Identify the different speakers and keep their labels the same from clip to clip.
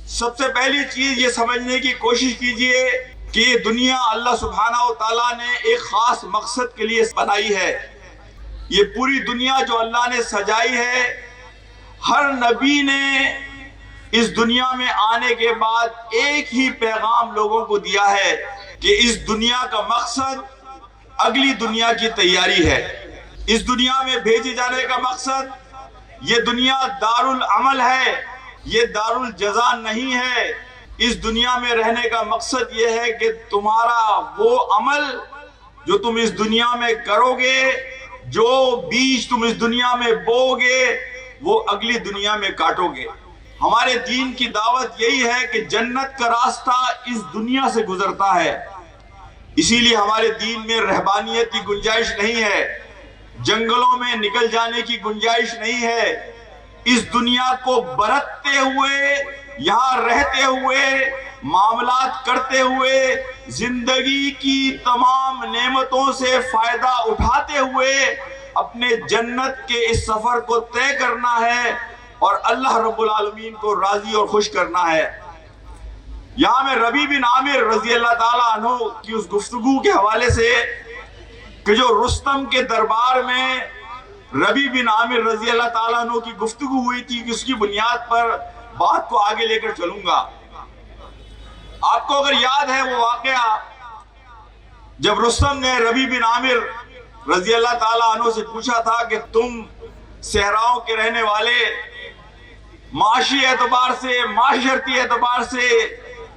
Speaker 1: سب سے پہلی چیز یہ سمجھنے کی کوشش کیجئے کہ یہ دنیا اللہ سبحانہ و تعالیٰ نے ایک خاص مقصد کے لیے بنائی ہے۔ یہ پوری دنیا جو اللہ نے سجائی ہے، ہر نبی نے اس دنیا میں آنے کے بعد ایک ہی پیغام لوگوں کو دیا ہے کہ اس دنیا کا مقصد اگلی دنیا کی تیاری ہے۔ اس دنیا میں بھیجے جانے کا مقصد یہ دنیا دار العمل ہے، یہ دار الجزا نہیں ہے۔ اس دنیا میں رہنے کا مقصد یہ ہے کہ تمہارا وہ عمل جو تم اس دنیا میں کرو گے، جو بیج تم اس دنیا میں بو گے، وہ اگلی دنیا میں کاٹو گے۔ ہمارے دین کی دعوت یہی ہے کہ جنت کا راستہ اس دنیا سے گزرتا ہے، اسی لیے ہمارے دین میں رہبانیت کی گنجائش نہیں ہے، جنگلوں میں نکل جانے کی گنجائش نہیں ہے۔ اس دنیا کو برتتے ہوئے، یہاں رہتے ہوئے، معاملات کرتے ہوئے، زندگی کی تمام نعمتوں سے فائدہ اٹھاتے ہوئے اپنے جنت کے اس سفر کو طے کرنا ہے اور اللہ رب العالمین کو راضی اور خوش کرنا ہے۔ یہاں میں ربیع بن عامر رضی اللہ تعالیٰ عنہ کی اس گفتگو کے حوالے سے کہ جو رستم کے دربار میں ربیع بن عامر رضی اللہ تعالیٰ عنہ کی گفتگو ہوئی تھی، کہ اس کی بنیاد پر بات کو آگے لے کر چلوں گا۔ آپ کو اگر یاد ہے وہ واقعہ جب رستم نے ربیع بن عامر رضی اللہ تعالیٰ عنہ سے پوچھا تھا کہ تم صحراؤں کے رہنے والے، معاشی اعتبار سے، معاشرتی اعتبار سے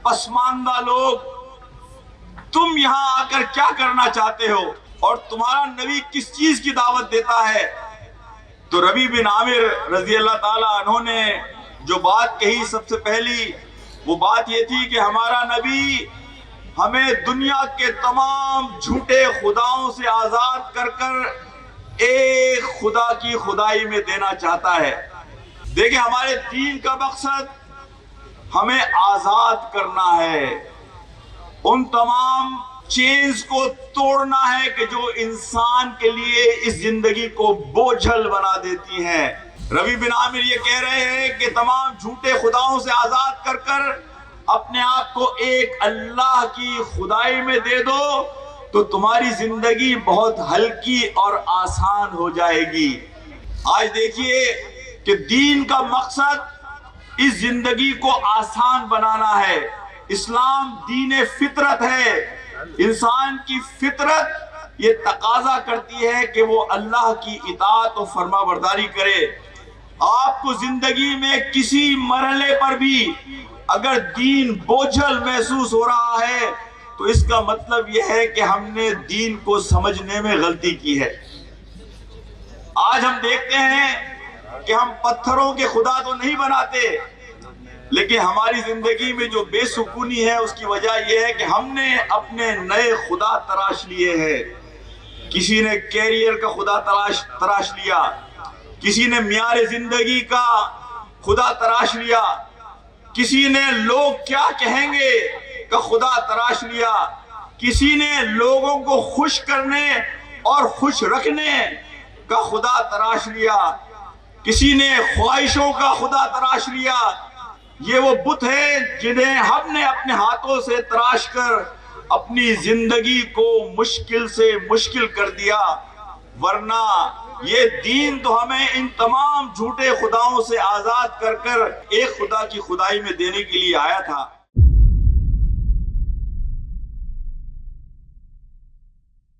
Speaker 1: پسماندہ لوگ، تم یہاں آ کر کیا کرنا چاہتے ہو اور تمہارا نبی کس چیز کی دعوت دیتا ہے؟ تو ربیع بن عامر رضی اللہ تعالیٰ عنہ نے جو بات کہی، سب سے پہلی وہ بات یہ تھی کہ ہمارا نبی ہمیں دنیا کے تمام جھوٹے خداؤں سے آزاد کر کر ایک خدا کی خدائی میں دینا چاہتا ہے۔ دیکھیں، ہمارے دین کا مقصد ہمیں آزاد کرنا ہے، ان تمام چینز کو توڑنا ہے کہ جو انسان کے لیے اس زندگی کو بوجھل بنا دیتی ہیں۔ ربیع بن عامر یہ کہہ رہے ہیں کہ تمام جھوٹے خداؤں سے آزاد کر کر اپنے آپ کو ایک اللہ کی خدائی میں دے دو تو تمہاری زندگی بہت ہلکی اور آسان ہو جائے گی۔ آج دیکھیے کہ دین کا مقصد اس زندگی کو آسان بنانا ہے۔ اسلام دین فطرت ہے، انسان کی فطرت یہ تقاضا کرتی ہے کہ وہ اللہ کی اطاعت و فرما برداری کرے۔ آپ کو زندگی میں کسی مرحلے پر بھی اگر دین بوجھل محسوس ہو رہا ہے تو اس کا مطلب یہ ہے کہ ہم نے دین کو سمجھنے میں غلطی کی ہے۔ آج ہم دیکھتے ہیں کہ ہم پتھروں کے خدا تو نہیں بناتے، لیکن ہماری زندگی میں جو بے سکونی ہے اس کی وجہ یہ ہے کہ ہم نے اپنے نئے خدا تراش لیے ہیں۔ کسی نے کیریئر کا خدا تراش لیا، کسی نے معیار زندگی کا خدا تراش لیا، کسی نے لوگ کیا کہیں گے کا خدا تراش لیا، کسی نے لوگوں کو خوش کرنے اور خوش رکھنے کا خدا تراش لیا، کسی نے خواہشوں کا خدا تراش لیا۔ یہ وہ بت ہیں جنہیں ہم نے اپنے ہاتھوں سے تراش کر اپنی زندگی کو مشکل سے مشکل کر دیا، ورنہ یہ دین تو ہمیں ان تمام جھوٹے خداؤں سے آزاد کر کر ایک خدا کی خدائی میں دینے کے لیے آیا تھا۔